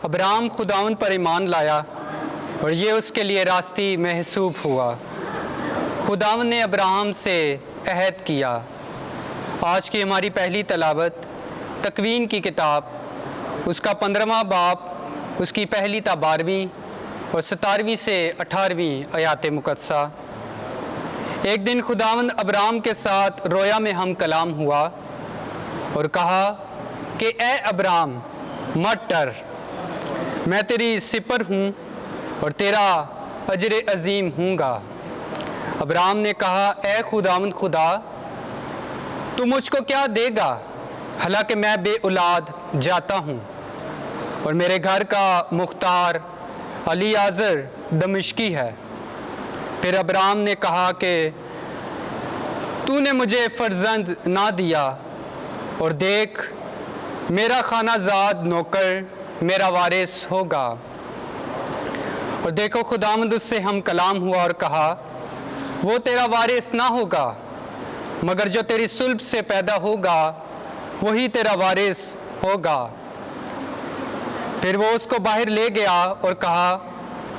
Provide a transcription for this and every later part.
ابراہیم خداوند پر ایمان لایا اور یہ اس کے لیے راستی محسوب ہوا۔ خداوند نے ابراہیم سے عہد کیا۔ آج کی ہماری پہلی تلاوت تکوین کی کتاب، اس کا 15واں باب، اس کی پہلی تا 12ویں اور 17ویں سے 18ویں آیات مقدسہ۔ ایک دن خداوند ابراہیم کے ساتھ رویا میں ہم کلام ہوا اور کہا کہ اے ابراہیم مت ڈر، میں تیری سپر ہوں اور تیرا اجر عظیم ہوں گا۔ ابراہیم نے کہا اے خداوند خدا، تو مجھ کو کیا دے گا، حالانکہ میں بے اولاد جاتا ہوں اور میرے گھر کا مختار الیعازر دمشقی ہے۔ پھر ابراہیم نے کہا کہ تو نے مجھے فرزند نہ دیا، اور دیکھ میرا خانہ زاد نوکر میرا وارث ہوگا۔ اور دیکھو خداوند اس سے ہم کلام ہوا اور کہا وہ تیرا وارث نہ ہوگا، مگر جو تیری صلب سے پیدا ہوگا وہی تیرا وارث ہوگا۔ پھر وہ اس کو باہر لے گیا اور کہا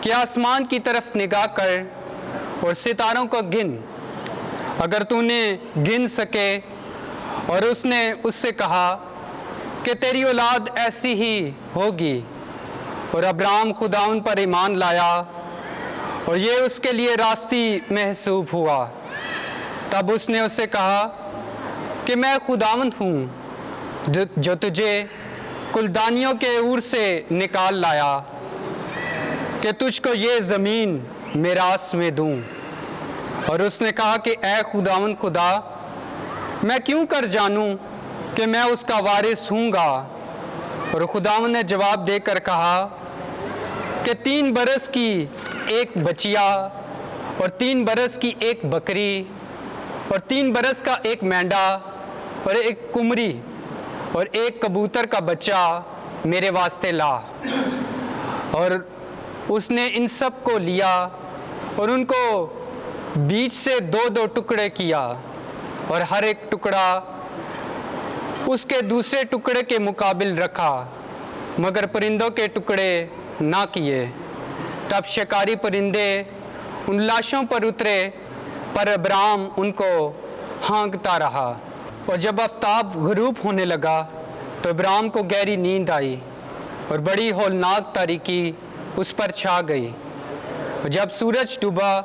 کہ آسمان کی طرف نگاہ کر اور ستاروں کو گن، اگر تو نے گن سکے۔ اور اس نے اس سے کہا کہ تیری اولاد ایسی ہی ہوگی۔ اور ابراہیم خداوند پر ایمان لایا اور یہ اس کے لیے راستی محسوب ہوا۔ تب اس نے اس سے کہا کہ میں خداوند ہوں جو تجھے کلدانیوں کے عور سے نکال لایا کہ تجھ کو یہ زمین میراث میں دوں۔ اور اس نے کہا کہ اے خداوند خدا، میں کیوں کر جانوں کہ میں اس کا وارث ہوں گا؟ اور خداوند نے جواب دے کر کہا کہ 3 برس کی ایک بچیا اور 3 برس کی ایک بکری اور 3 برس کا ایک مینڈا اور ایک کمری اور ایک کبوتر کا بچہ میرے واسطے لا۔ اور اس نے ان سب کو لیا اور ان کو بیچ سے 2 ٹکڑے کیا، اور ہر ایک ٹکڑا اس کے دوسرے ٹکڑے کے مقابل رکھا، مگر پرندوں کے ٹکڑے نہ کیے۔ تب شکاری پرندے ان لاشوں پر اترے، پر ابراہیم ان کو ہانکتا رہا۔ اور جب آفتاب غروب ہونے لگا تو ابراہیم کو گہری نیند آئی اور بڑی ہولناک تاریکی اس پر چھا گئی۔ اور جب سورج ڈوبا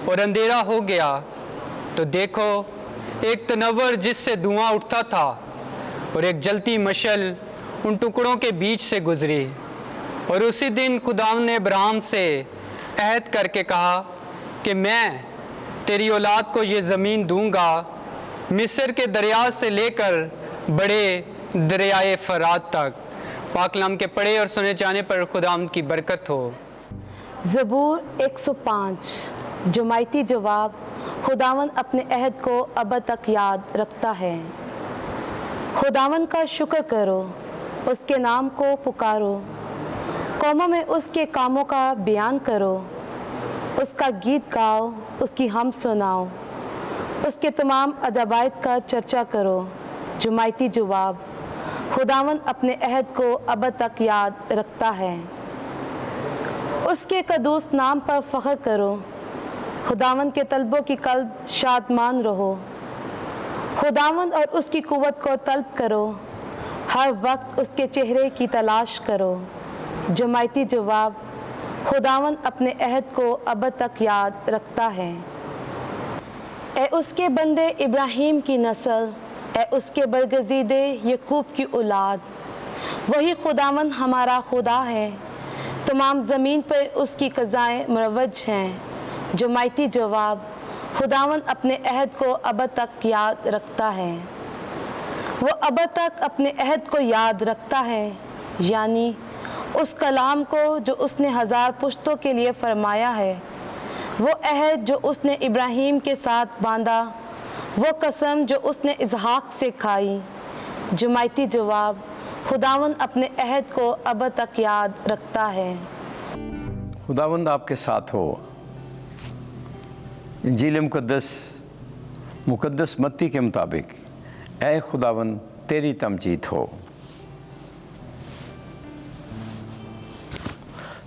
اور اندھیرا ہو گیا تو دیکھو ایک تنور جس سے دھواں اٹھتا تھا اور ایک جلتی مشعل ان ٹکڑوں کے بیچ سے گزری۔ اور اسی دن خداوند نے ابراہیم سے عہد کر کے کہا کہ میں تیری اولاد کو یہ زمین دوں گا، مصر کے دریا سے لے کر بڑے دریائے فرات تک۔ پاک کلام کے پڑھے اور سنے جانے پر خداوند کی برکت ہو۔ زبور 105۔ جماعتی جواب: خداوند اپنے عہد کو ابد تک یاد رکھتا ہے۔ خداوند کا شکر کرو، اس کے نام کو پکارو، قوموں میں اس کے کاموں کا بیان کرو، اس کا گیت گاؤ، اس کی حمد سناؤ، اس کے تمام عجائب کا چرچا کرو۔ جماعتی جواب: خداوند اپنے عہد کو ابد تک یاد رکھتا ہے۔ اس کے قدوس نام پر فخر کرو، خداوند کے طلبوں کی قلب شادمان رہو۔ خداوند اور اس کی قوت کو طلب کرو، ہر وقت اس کے چہرے کی تلاش کرو۔ جماعتی جواب: خداوند اپنے عہد کو ابد تک یاد رکھتا ہے۔ اے اس کے بندے ابراہیم کی نسل، اے اس کے برگزیدے یعقوب کی اولاد، وہی خداوند ہمارا خدا ہے، تمام زمین پر اس کی قضائیں مروج ہیں۔ جماعتی جواب: خداوند اپنے عہد کو ابد تک یاد رکھتا ہے۔ وہ ابد تک اپنے عہد کو یاد رکھتا ہے، یعنی اس کلام کو جو اس نے 1000 پشتوں کے لیے فرمایا ہے، وہ عہد جو اس نے ابراہیم کے ساتھ باندھا، وہ قسم جو اس نے اسحاق سے کھائی۔ جماعتی جواب: خداوند اپنے عہد کو ابد تک یاد رکھتا ہے۔ خداوند آپ کے ساتھ ہو۔ انجیل مقدس متی کے مطابق اے خداوند تیری تمجید ہو۔